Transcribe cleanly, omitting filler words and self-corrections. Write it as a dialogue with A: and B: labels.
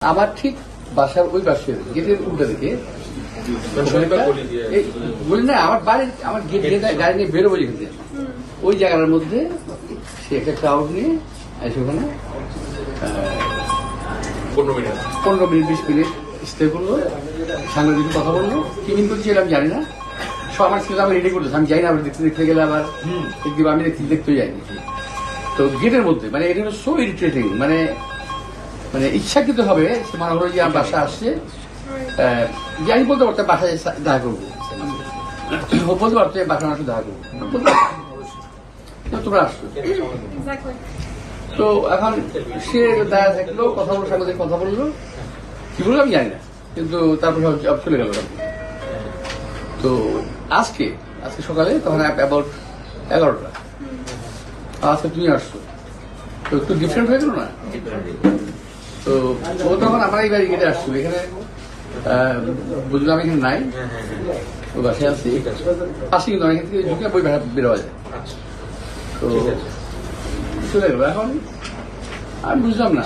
A: আমার ঠিক বাসার ওই পাশে গেটের উল্টা দিকে বলি না, আমার বাড়ির আমার গেট গাড়ি নিয়ে বেরোবো যেখানে ওই জায়গাটার মধ্যে সে একটা ক্রাউড নিয়ে এসে ওখানে 15-20 মিনিট স্টে করলো, সাংবাদিক কথা বললো। কি মিন করছিল আমি জানি না, সব আমার ছিল আমি রেডি করতেছি, আমি যাই না, আবার দেখতে গেলে আবার আমি দেখতে যাইনি। তো গেটের মধ্যে মানে এটা হলো সো ইরিটেটিং, মানে ইচ্ছাকৃত হবে সে মনে হলো যে আমার বাসা আসছে, যে আমি বলতে পারতাম বাসায় দেখা করবো, বলতে পারতো বাসার মানুষ দেখা করবো, তোমরা আসছো। তো এখন সে দেখা থাকলো, কথা বললো, সাংবাদিক কথা বললো, কি বললো আমি জানি না, কিন্তু তারপর সব চলে গেল। তো আজকে সকালে তখন অ্যাবাউট 11টা, আজকে তুমি আসছো, তো একটু ডিফারেন্ট হয়ে গেল না। তো ও তখন আমার এই বাড়ি গেটে আসছিল, এখানে বুঝলাম আমি এখানে নাই, ও বাসায় আসছি কিন্তু অনেক থেকে ঢুকে বই বেরোয়া যায়। তো চলে গেল। এখন আমি বুঝলাম না